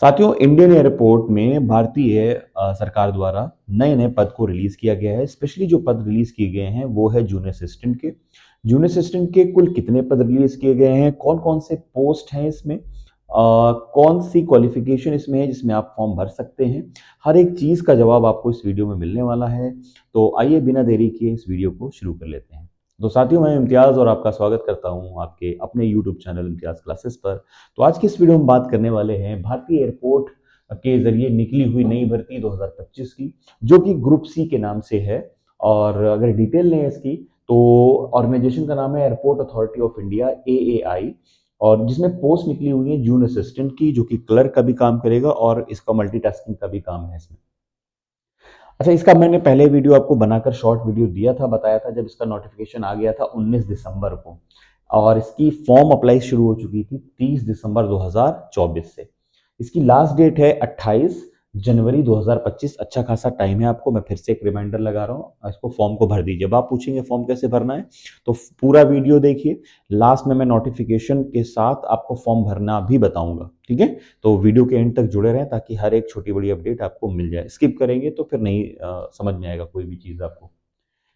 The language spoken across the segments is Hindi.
साथियों, इंडियन एयरपोर्ट में भारतीय सरकार द्वारा नए नए पद को रिलीज किया गया है। स्पेशली जो पद रिलीज किए गए हैं वो है जूनियर असिस्टेंट के। जूनियर असिस्टेंट के कुल कितने पद रिलीज किए गए हैं, कौन कौन से पोस्ट हैं इसमें, कौन सी क्वालिफिकेशन इसमें है जिसमें आप फॉर्म भर सकते हैं, हर एक चीज का जवाब आपको इस वीडियो में मिलने वाला है। तो आइए बिना देरी किए इस वीडियो को शुरू कर लेते हैं। तो साथियों, मैं इम्तियाज और आपका स्वागत करता हूं आपके अपने यूट्यूब चैनल इम्तियाज क्लासेस पर। तो आज की इस वीडियो में बात करने वाले हैं भारतीय एयरपोर्ट के जरिए निकली हुई नई भर्ती 2025 की, जो कि ग्रुप सी के नाम से है। और अगर डिटेल लें इसकी तो ऑर्गेनाइजेशन का नाम है airport authority of India, AAI. और जिसमें पोस्ट निकली हुई है जून असिस्टेंट की, जो कि क्लर्क का भी काम करेगा और इसका मल्टीटास्किंग का भी काम है इसमें। अच्छा, इसका मैंने पहले वीडियो आपको बनाकर शॉर्ट वीडियो दिया था, बताया था जब इसका नोटिफिकेशन आ गया था 19 दिसंबर को। और इसकी फॉर्म अप्लाई शुरू हो चुकी थी 30 दिसंबर 2024 से। इसकी लास्ट डेट है 28 जनवरी 2025। अच्छा खासा टाइम है आपको। मैं फिर से एक रिमाइंडर लगा रहा हूँ, इसको फॉर्म को भर दीजिए। अब आप पूछेंगे फॉर्म कैसे भरना है, तो पूरा वीडियो देखिए। लास्ट में मैं नोटिफिकेशन के साथ आपको फॉर्म भरना भी बताऊंगा, ठीक है। तो वीडियो के एंड तक जुड़े रहें ताकि हर एक छोटी बड़ी अपडेट आपको मिल जाए। स्किप करेंगे तो फिर नहीं समझ में आएगा कोई भी चीज़ आपको।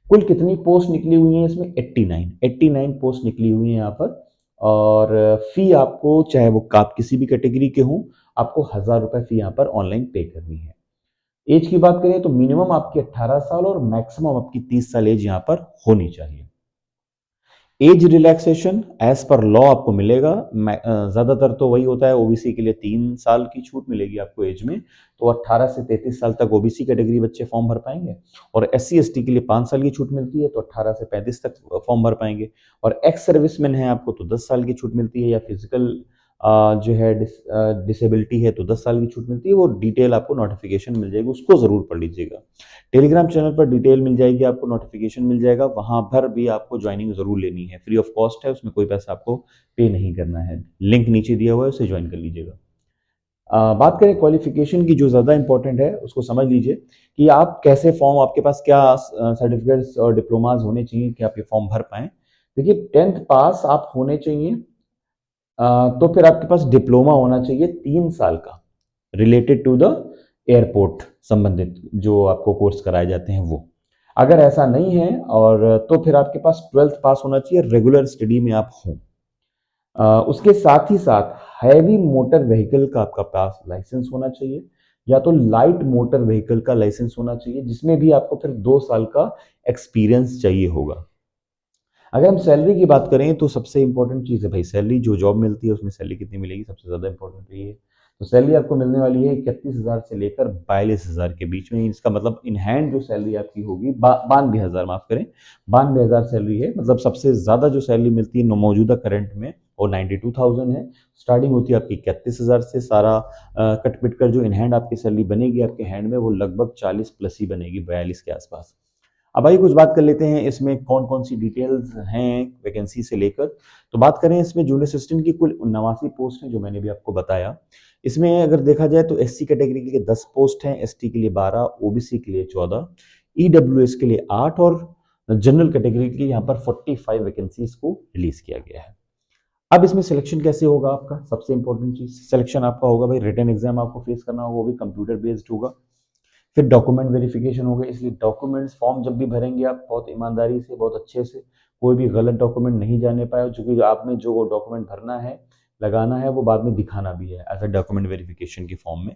कुल कितनी पोस्ट निकली हुई है इसमें? 89 पोस्ट निकली हुई है यहाँ पर। और फी आपको, चाहे वो आप किसी भी कैटेगरी के हों, आपको 1000 रुपये फी यहाँ पर ऑनलाइन पे करनी है। एज की बात करें तो मिनिमम आपकी 18 साल और मैक्सिमम आपकी 30 साल एज यहाँ पर होनी चाहिए। Age relaxation as per law आपको मिलेगा। ज्यादातर तो वही होता है, ओबीसी के लिए 3 साल की छूट मिलेगी आपको एज में। तो 18 से 33 साल तक ओबीसी कैटेगरी बच्चे फॉर्म भर पाएंगे। और एससी एसटी के लिए 5 साल की छूट मिलती है, तो 18 से 35 तक फॉर्म भर पाएंगे। और एक्स सर्विसमैन है आपको तो 10 साल की छूट मिलती है, या फिजिकल जो है डिसेबिलिटी है तो 10 साल की छूट मिलती है। वो डिटेल आपको नोटिफिकेशन मिल जाएगी, उसको जरूर पढ़ लीजिएगा। टेलीग्राम चैनल पर डिटेल मिल जाएगी आपको, नोटिफिकेशन मिल जाएगा, वहां पर भी आपको ज्वाइनिंग जरूर लेनी है। फ्री ऑफ कॉस्ट है, उसमें कोई पैसा आपको पे नहीं करना है। लिंक नीचे दिया हुआ है, उसे ज्वाइन कर लीजिएगा। बात करें क्वालिफिकेशन की, जो ज़्यादा इंपॉर्टेंट है उसको समझ लीजिए कि आप कैसे फॉर्म, आपके पास क्या सर्टिफिकेट्स और डिप्लोमाज होने चाहिए कि आप ये फॉर्म भर पाएं। देखिए, 10th पास आप होने चाहिए। तो फिर आपके पास डिप्लोमा होना चाहिए 3 साल का, रिलेटेड टू द एयरपोर्ट संबंधित जो आपको कोर्स कराए जाते हैं वो। अगर ऐसा नहीं है और तो फिर आपके पास 12th पास होना चाहिए, रेगुलर स्टडी में आप हों। उसके साथ ही साथ हैवी मोटर व्हीकल का आपका पास लाइसेंस होना चाहिए, या तो लाइट मोटर व्हीकल का लाइसेंस होना चाहिए, जिसमें भी आपको फिर 2 साल का एक्सपीरियंस चाहिए होगा। अगर हम सैलरी की बात करें तो सबसे इंपॉर्टेंट चीज़ है भाई सैलरी। जो जॉब मिलती है उसमें सैलरी कितनी मिलेगी, सबसे ज़्यादा इंपॉर्टेंट है ये। तो सैलरी आपको मिलने वाली है 31,000 से लेकर 42,000 के बीच में। इसका मतलब इन हैंड जो सैलरी आपकी होगी 92,000, माफ करें, 92,000 सैलरी है। मतलब सबसे ज़्यादा जो सैलरी मिलती है मौजूदा करंट में वो 92,000 है। स्टार्टिंग होती है आपकी 31,000 से। सारा कट पिट कर जो इन हैंड आपकी सैलरी बनेगी आपके हैंड में, वो लगभग 40 प्लस ही बनेगी, 42 के आसपास। अब आइए कुछ बात कर लेते हैं इसमें कौन कौन सी डिटेल्स हैं वैकेंसी से लेकर। तो बात करें इसमें जूनियर असिस्टेंट की कुल 89 पोस्ट हैं, जो मैंने भी आपको बताया। इसमें अगर देखा जाए तो एससी कैटेगरी के लिए 10 पोस्ट हैं, एसटी के लिए 12, ओबीसी के लिए 14, ईडब्ल्यूएस के लिए 8 और जनरल कैटेगरी के लिए यहाँ पर 45 वैकेंसीज को रिलीज किया गया है। अब इसमें सिलेक्शन कैसे होगा आपका? सबसे इंपॉर्टेंट चीज, सिलेक्शन आपका होगा भाई, रिटन एग्जाम आपको फेस करना होगा, वो भी कंप्यूटर बेस्ड होगा। फिर डॉक्यूमेंट वेरिफिकेशन होगा, इसलिए डॉक्यूमेंट्स फॉर्म जब भी भरेंगे आप बहुत ईमानदारी से, बहुत अच्छे से, कोई भी गलत डॉक्यूमेंट नहीं जाने पाए, क्योंकि आपने जो डॉक्यूमेंट भरना है, लगाना है, वो बाद में दिखाना भी है एज अ डॉक्यूमेंट वेरिफिकेशन के फॉर्म में।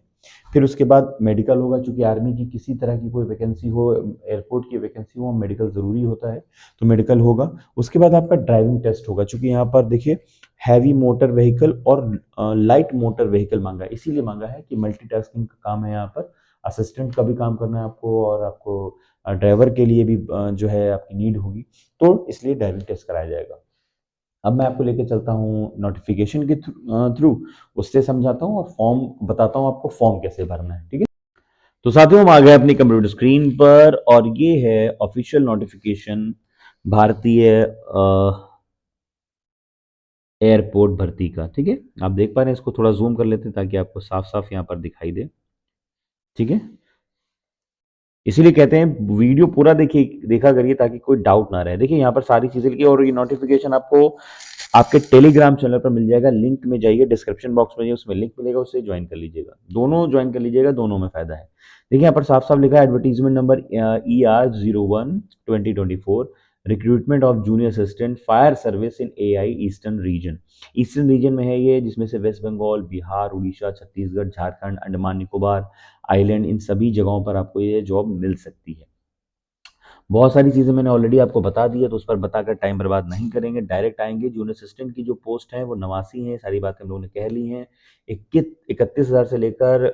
फिर उसके बाद मेडिकल होगा, चूंकि आर्मी की किसी तरह की कोई वैकेंसी हो, एयरपोर्ट की वैकेंसी हो, मेडिकल जरूरी होता है, तो मेडिकल होगा। उसके बाद आपका ड्राइविंग टेस्ट होगा, चूंकि यहाँ पर देखिए हैवी मोटर व्हीकल और लाइट मोटर व्हीकल मांगा है, इसीलिए मांगा है कि मल्टीटास्किंग का काम है यहाँ पर। असिस्टेंट का भी काम करना है आपको, और आपको ड्राइवर के लिए भी जो है आपकी नीड होगी, तो इसलिए ड्राइविंग टेस्ट कराया जाएगा। अब मैं आपको लेके चलता हूँ नोटिफिकेशन के थ्रू, उससे समझाता हूँ और फॉर्म बताता हूँ आपको फॉर्म कैसे भरना है, ठीक है। तो साथियों, हम आ गए अपनी कंप्यूटर स्क्रीन पर और ये है ऑफिशियल नोटिफिकेशन भारतीय एयरपोर्ट भर्ती का, ठीक है। आप देख पा रहे हैं, इसको थोड़ा जूम कर लेते हैं ताकि आपको साफ साफ यहाँ पर दिखाई दे, ठीक है। इसीलिए कहते हैं वीडियो पूरा देखिए, देखा करिए ताकि कोई डाउट ना रहे। देखिए यहाँ पर सारी चीजें लिखी, और ये नोटिफिकेशन आपको आपके टेलीग्राम चैनल पर मिल जाएगा, लिंक में जाइए, डिस्क्रिप्शन बॉक्स में जाइए, उसमें लिंक मिलेगा, उससे ज्वाइन कर लीजिएगा। दोनों ज्वाइन कर लीजिएगा, दोनों में फायदा है। देखिए यहाँ पर साफ साफ लिखा है advertisement number ER01/2024, recruitment of junior assistant fire service in AI eastern region. Eastern region में है ये, जिसमें से वेस्ट बंगाल, बिहार, उड़ीसा, छत्तीसगढ़, झारखंड, अंडमान निकोबार आइलैंड, इन सभी जगहों पर आपको ये जॉब मिल सकती है। बहुत सारी चीज़ें मैंने ऑलरेडी आपको बता दी है, तो उस पर बताकर टाइम बर्बाद नहीं करेंगे, डायरेक्ट आएंगे। जूनियर असिस्टेंट की जो पोस्ट है वो 89 है, सारी बातें हम लोगों ने कह ली हैं। 31,000 से लेकर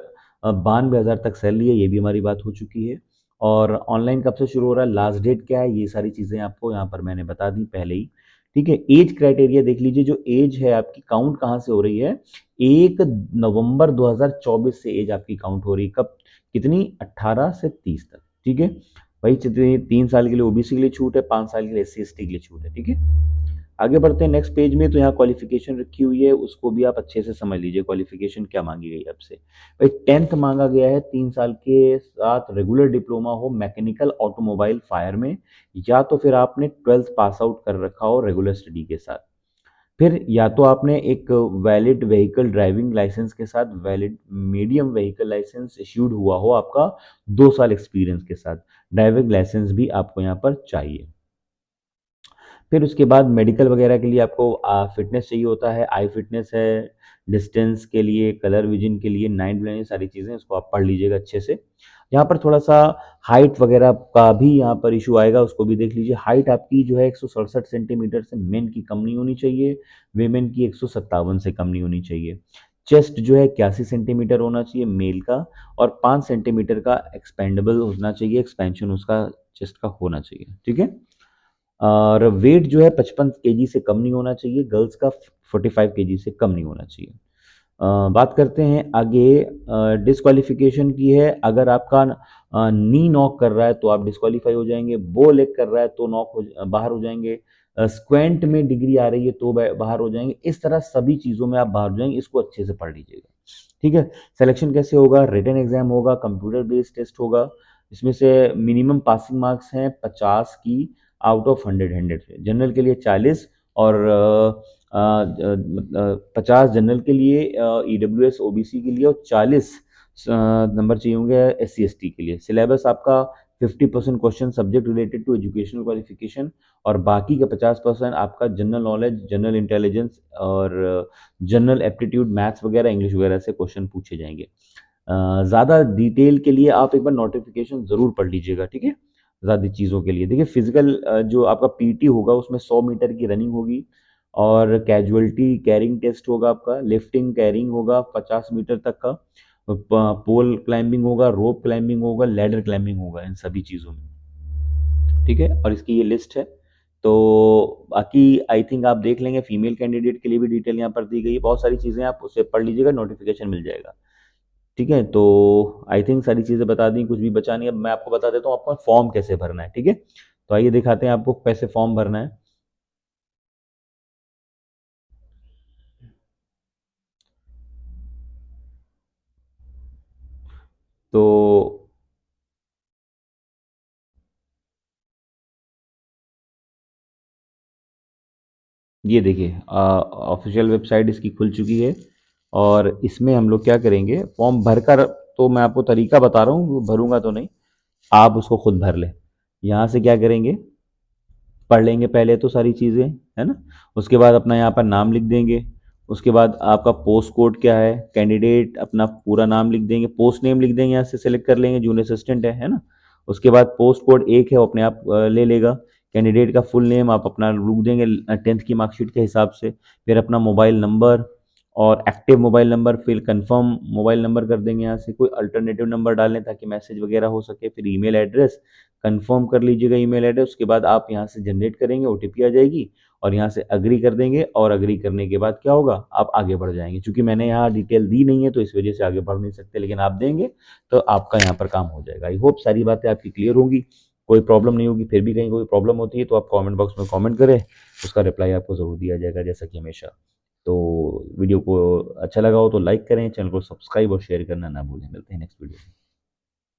92,000 तक सैलरी है, ये भी हमारी बात हो चुकी है। और ऑनलाइन कब से शुरू हो रहा है, लास्ट डेट क्या है, ये सारी चीज़ें आपको यहाँ पर मैंने बता दी पहले ही। ठीक है, एज क्राइटेरिया देख लीजिए, जो एज है आपकी काउंट कहाँ से हो रही है, 1 नवंबर 2024 से एज आपकी काउंट हो रही है। कब, कितनी, 18 से 30 तक। ठीक है, वही 3 साल के लिए ओबीसी के लिए छूट है, 5 साल के लिए SC/ST के लिए छूट है। ठीक है, आगे बढ़ते हैं नेक्स्ट पेज में। तो यहाँ क्वालिफिकेशन रखी हुई है, उसको भी आप अच्छे से समझ लीजिए, क्वालिफिकेशन क्या मांगी गई आपसे। भाई 10th मांगा गया है, 3 साल के साथ रेगुलर डिप्लोमा हो मैकेनिकल ऑटोमोबाइल फायर में, या तो फिर आपने 12th पास आउट कर रखा हो रेगुलर स्टडी के साथ, फिर या तो आपने एक वैलिड व्हीकल ड्राइविंग लाइसेंस के साथ valid medium vehicle licence issued हुआ हो आपका 2 साल एक्सपीरियंस के साथ, ड्राइविंग लाइसेंस भी आपको यहाँ पर चाहिए। फिर उसके बाद मेडिकल वगैरह के लिए आपको फिटनेस चाहिए होता है, आई फिटनेस है, डिस्टेंस के लिए, कलर विजन के लिए, नाइट ब्लाइंड, सारी चीज़ें इसको आप पढ़ लीजिएगा अच्छे से। यहाँ पर थोड़ा सा हाइट वगैरह का भी यहाँ पर इशू आएगा, उसको भी देख लीजिए। हाइट आपकी जो है 167 सेंटीमीटर से मेन की कम नहीं होनी चाहिए, वेमेन की 157 से कम नहीं होनी चाहिए। चेस्ट जो है 81 सेंटीमीटर होना चाहिए मेल का, और 5 सेंटीमीटर का एक्सपेंडेबल होना चाहिए, एक्सपेंशन उसका चेस्ट का होना चाहिए। ठीक है, और वेट जो है 55 kg से कम नहीं होना चाहिए, गर्ल्स का 45 kg से कम नहीं होना चाहिए। बात करते हैं आगे, डिस्क्वालिफिकेशन की है। अगर आपका नी नॉक कर रहा है तो आप डिस्क्वालीफाई हो जाएंगे, बो लेग कर रहा है तो बाहर हो जाएंगे, स्क्वेंट में डिग्री आ रही है तो बाहर हो जाएंगे। इस तरह सभी चीज़ों में आप बाहर हो जाएंगे, इसको अच्छे से पढ़ लीजिएगा। ठीक है, सिलेक्शन कैसे होगा, रिटन एग्जाम होगा, कंप्यूटर बेस्ड टेस्ट होगा, इसमें से मिनिमम पासिंग मार्क्स हैं 50 की आउट ऑफ 100 से, जनरल के लिए 40, और 50 जनरल के लिए, EWS OBC के लिए, और 40 नंबर चाहिए होंगे SC/ST के लिए। सिलेबस आपका 50% question subject related to educational qualification, और बाकी का 50% आपका जनरल नॉलेज, जनरल इंटेलिजेंस और जनरल एप्टीट्यूड, मैथ्स वगैरह, इंग्लिश वगैरह से क्वेश्चन पूछे जाएंगे। ज़्यादा डिटेल के लिए आप एक बार नोटिफिकेशन ज़रूर पढ़ लीजिएगा। ठीक है, ज़्यादा चीज़ों के लिए देखिए, फिजिकल जो आपका PT होगा उसमें 100 मीटर की रनिंग होगी, और कैजुअलिटी कैरिंग टेस्ट होगा, आपका लिफ्टिंग कैरिंग होगा 50 मीटर तक का, पोल क्लाइंबिंग होगा, रोप क्लाइंबिंग होगा, लैडर क्लाइंबिंग होगा, इन सभी चीज़ों में। ठीक है, और इसकी ये लिस्ट है। तो बाकी आई थिंक आप देख लेंगे, फीमेल कैंडिडेट के लिए भी डिटेल यहाँ पर दी गई है, बहुत सारी चीज़ें आप उसे पढ़ लीजिएगा, नोटिफिकेशन मिल जाएगा। ठीक है, तो आई थिंक सारी चीज़ें बता दी, कुछ भी बचा नहीं। अब मैं आपको बता देता हूँ आपको फॉर्म कैसे भरना है। ठीक है, तो आइए दिखाते हैं आपको कैसे फॉर्म भरना है। तो ये देखिए, ऑफिशियल वेबसाइट इसकी खुल चुकी है, और इसमें हम लोग क्या करेंगे, फॉर्म भरकर, तो मैं आपको तरीका बता रहा हूँ, भरूंगा तो नहीं, आप उसको खुद भर लें। यहाँ से क्या करेंगे, पढ़ लेंगे पहले तो सारी चीज़ें, है ना। उसके बाद अपना यहाँ पर नाम लिख देंगे, उसके बाद आपका पोस्ट कोड क्या है, कैंडिडेट अपना पूरा नाम लिख देंगे, पोस्ट नेम लिख देंगे, यहाँ से सेलेक्ट कर लेंगे, जूनियर असिस्टेंट है ना। उसके बाद पोस्ट कोड एक है, वो अपने आप ले लेगा। कैंडिडेट का फुल नेम आप अपना लिख देंगे 10th की मार्कशीट के हिसाब से, फिर अपना मोबाइल नंबर, और एक्टिव मोबाइल नंबर, फिर कंफर्म मोबाइल नंबर कर देंगे, यहाँ से कोई अल्टरनेटिव नंबर डाल लें ताकि मैसेज वगैरह हो सके, फिर ईमेल एड्रेस कंफर्म कर लीजिएगा, ईमेल एड्रेस। उसके बाद आप यहाँ से जनरेट करेंगे, OTP आ जाएगी, और यहाँ से अग्री कर देंगे, और अग्री करने के बाद क्या होगा, आप आगे बढ़ जाएंगे। क्योंकि मैंने यहाँ डिटेल दी नहीं है तो इस वजह से आगे बढ़ नहीं सकते, लेकिन आप देंगे तो आपका यहाँ पर काम हो जाएगा। आई होप सारी बातें आपकी क्लियर होंगी, कोई प्रॉब्लम नहीं होगी। फिर भी कहीं कोई प्रॉब्लम होती है तो आप कमेंट बॉक्स में कमेंट करें, उसका रिप्लाई आपको ज़रूर दिया जाएगा, जैसा कि हमेशा। तो वीडियो को अच्छा लगा हो तो लाइक करें, चैनल को सब्सक्राइब और शेयर करना ना भूलें। मिलते हैं नेक्स्ट वीडियो में।